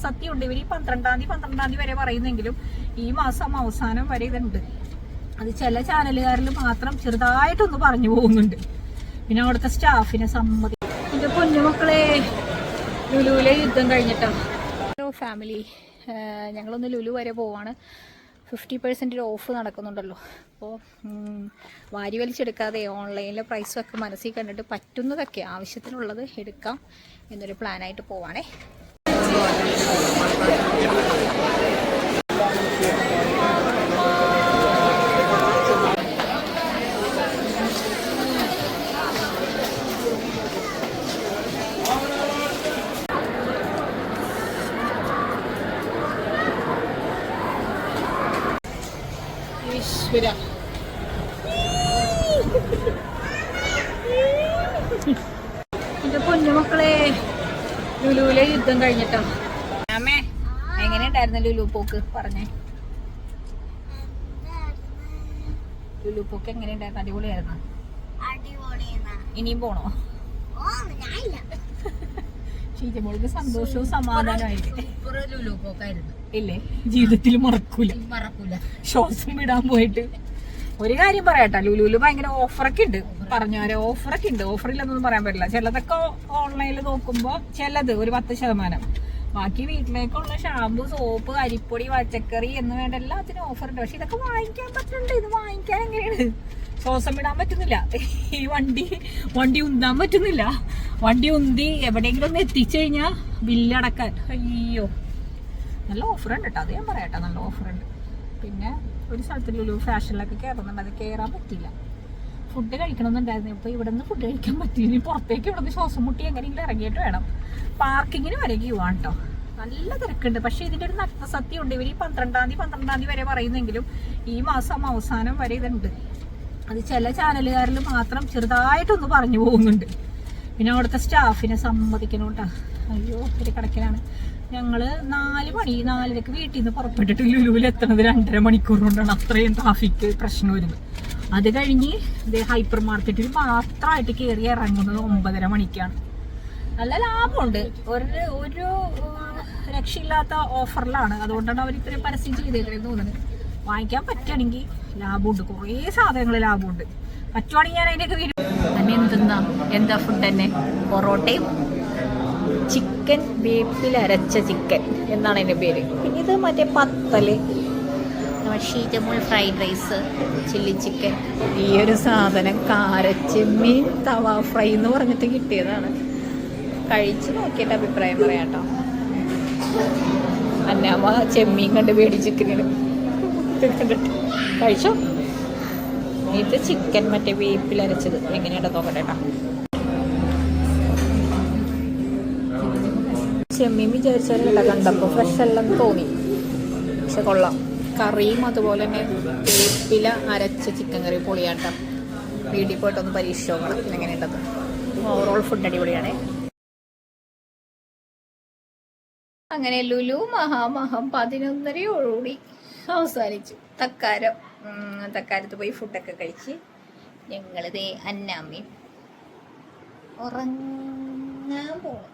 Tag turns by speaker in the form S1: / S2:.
S1: നഗ്നസത്യമുണ്ട്. ഇവർ ഈ 12-ാം തീയതി വരെ പറയുന്നെങ്കിലും ഈ മാസം അവസാനം വരെ ഇതുണ്ട്. അത് ചില ചാനലുകാരിൽ മാത്രം ചെറുതായിട്ടൊന്ന് പറഞ്ഞു പോകുന്നുണ്ട്. പിന്നെ അവിടുത്തെ സ്റ്റാഫിനെ സമ്മതി. എൻ്റെ പൊന്നുമക്കളെ, ലുലുവിലെ യുദ്ധം കഴിഞ്ഞിട്ടോ. ഹലോ ഫാമിലി, ഞങ്ങളൊന്ന് ലുലു വരെ പോവാണ്. 50% ഓഫ് നടക്കുന്നുണ്ടല്ലോ. അപ്പോൾ വാരി വലിച്ചെടുക്കാതെ ഓൺലൈനിലെ പ്രൈസൊക്കെ മനസ്സിൽ കണ്ടിട്ട് പറ്റുന്നതൊക്കെ ആവശ്യത്തിനുള്ളത് എടുക്കാം എന്നൊരു പ്ലാനായിട്ട് പോവാണേ. എന്റെ പൊന്നുമക്കളെ, ലുലുവിലെ യുദ്ധം കഴിഞ്ഞിട്ടോ. അമ്മേ, എങ്ങനെയുണ്ടായിരുന്നു ലുലു പോക്ക്? പറഞ്ഞേ. ലുലു പോക്ക് എങ്ങനെയുണ്ടായിരുന്നു? അടിപൊളിയായിരുന്നു. ഇനിയും പോണോ? ഷീജമോൾക്ക് സന്തോഷവും സമാധാനമായിട്ട് ലുലു പോക്കായിരുന്നു. ഇല്ലേ, ജീവിതത്തിൽ മറക്കൂല. ശ്വാസം വിടാൻ പോയിട്ട്. ഒരു കാര്യം പറയാട്ടോ, ലുലുവില് ഭയങ്കര ഓഫറൊക്കെ ഉണ്ട്. പറഞ്ഞാലോ ഓഫറൊക്കെ ഉണ്ട്. ഓഫറില്ലെന്നൊന്നും പറയാൻ പറ്റില്ല. ചിലതൊക്കെ ഓൺലൈനിൽ നോക്കുമ്പോ ചിലത് ഒരു 10%. ബാക്കി വീട്ടിലേക്കുള്ള ഷാമ്പു, സോപ്പ്, അരിപ്പൊടി, പച്ചക്കറി എന്ന് വേണ്ട എല്ലാത്തിനും ഓഫർ ഉണ്ട്. പക്ഷെ ഇതൊക്കെ വാങ്ങിക്കാൻ പറ്റുന്നുണ്ട്. ഇത് വാങ്ങിക്കാൻ എങ്ങനെയാണ്? ശ്വാസം വിടാൻ പറ്റുന്നില്ല. ഈ വണ്ടി ഉന്താൻ പറ്റുന്നില്ല. വണ്ടി ഉന്തി എവിടെയെങ്കിലും ഒന്ന് എത്തിച്ചു കഴിഞ്ഞാൽ ബില്ലടക്കാൻ അയ്യോ. നല്ല ഓഫറുണ്ട് കേട്ടോ, അത് ഞാൻ പറയാട്ടോ. നല്ല ഓഫറുണ്ട്. പിന്നെ ഒരു സ്ഥലത്ത് ലുലു ഫാഷനിലൊക്കെ കയറുന്നുണ്ട്. അത് കയറാൻ പറ്റില്ല. ഫുഡ് കഴിക്കണമെന്നുണ്ടായിരുന്നു. ഇപ്പോൾ ഇവിടെ നിന്ന് ഫുഡ് കഴിക്കാൻ പറ്റില്ല. ഇനി പുറത്തേക്ക് ഇവിടെ നിന്ന് ശ്വാസം മുട്ടി എങ്ങനെയെങ്കിലും ഇറങ്ങിയിട്ട് വേണം. പാർക്കിങ്ങിന് വരെ ക്യൂ ആണ് കേട്ടോ. നല്ല തിരക്കുണ്ട്. പക്ഷെ ഇതിൻ്റെ ഒരു നഗ്നസത്യം ഉണ്ട്. ഇവർ ഈ 12-ാം തീയതി വരെ പറയുന്നെങ്കിലും ഈ മാസം അവസാനം വരെ ഇതുണ്ട്. അത് ചില ചാനലുകാരിൽ മാത്രം ചെറുതായിട്ടൊന്ന് പറഞ്ഞു പോകുന്നുണ്ട്. പിന്നെ അവിടുത്തെ സ്റ്റാഫിനെ സമ്മതിക്കണം കേട്ടോ. അയ്യോ, ഒരു കണക്കിനാണ്. ഞങ്ങള് 4:30 വീട്ടിൽ നിന്ന് പുറപ്പെട്ടിട്ട് ലുലുവിൽ എത്തുന്നത് 2.5 മണിക്കൂർ കൊണ്ടാണ്. അത്രയും ട്രാഫിക് പ്രശ്നം വരുന്നത്. അത് കഴിഞ്ഞ് ഹൈപ്പർ മാർക്കറ്റിൽ മാത്രമായിട്ട് കയറി ഇറങ്ങുന്നത് 9:30 മണിക്കാണ്. നല്ല ലാഭമുണ്ട്. ഒരു രക്ഷയില്ലാത്ത ഓഫറിലാണ്. അതുകൊണ്ടാണ് അവർ ഇത്രയും പരസ്യം ചെയ്തേക്കണെന്ന് തോന്നുന്നത്. വാങ്ങിക്കാൻ പറ്റുകയാണെങ്കിൽ ലാഭമുണ്ട്. കുറേ സാധനങ്ങൾ ലാഭമുണ്ട്. പറ്റുവാണെങ്കിൽ ഞാൻ അതിൻ്റെയൊക്കെ വീഡിയോ തന്നെ. എന്താ ഫുഡ് തന്നെ? പൊറോട്ടയും ചിക്കൻ, വേപ്പിൽ അരച്ച ചിക്കൻ എന്നാണ് അതിൻ്റെ പേര്. പിന്നെ ഇത് മറ്റേ പത്തല്, Sheejamol fried rice, chilli chicken. ഈ ഒരു സാധനം കാരച്ചെമ്മീൻ തവ ഫ്രൈ എന്ന് പറഞ്ഞിട്ട് കിട്ടിയതാണ്. കഴിച്ച് നോക്കിയിട്ട് അഭിപ്രായം പറയാട്ടോ. അന്നാമ്മ ചെമ്മീൻ കണ്ട് പേടിച്ചിരിക്കുന്നത് കണ്ടിട്ട് കഴിച്ചോ. ഇത് ചിക്കൻ മറ്റേ വേപ്പിൽ അരച്ചത് എങ്ങനെയാട്ടോ നോക്കട്ടെ കേട്ടോ. ചെമ്മീൻ വിചാരിച്ചാലും കണ്ടപ്പോൾ ഫ്രഷ് എല്ലാം തോന്നി. പക്ഷെ കൊള്ളാം. കറിയും അതുപോലെ തന്നെ വേപ്പില അരച്ച ചിക്കൻ കറി പൊളിയാട്ടം. വീട്ടിൽ പോയിട്ടൊന്ന് പരീക്ഷിച്ച് നോക്കണം എങ്ങനെയുണ്ടത്. Overall food അടിപൊളിയാണേ. അങ്ങനെ ലുലു മഹാമഹം 11:30 അവസാനിച്ചു. തക്കാരത്ത് പോയി ഫുഡൊക്കെ കഴിച്ച് ഞങ്ങളിതേ അന്നാമ്മയും ഉറങ്ങാൻ പോകണം.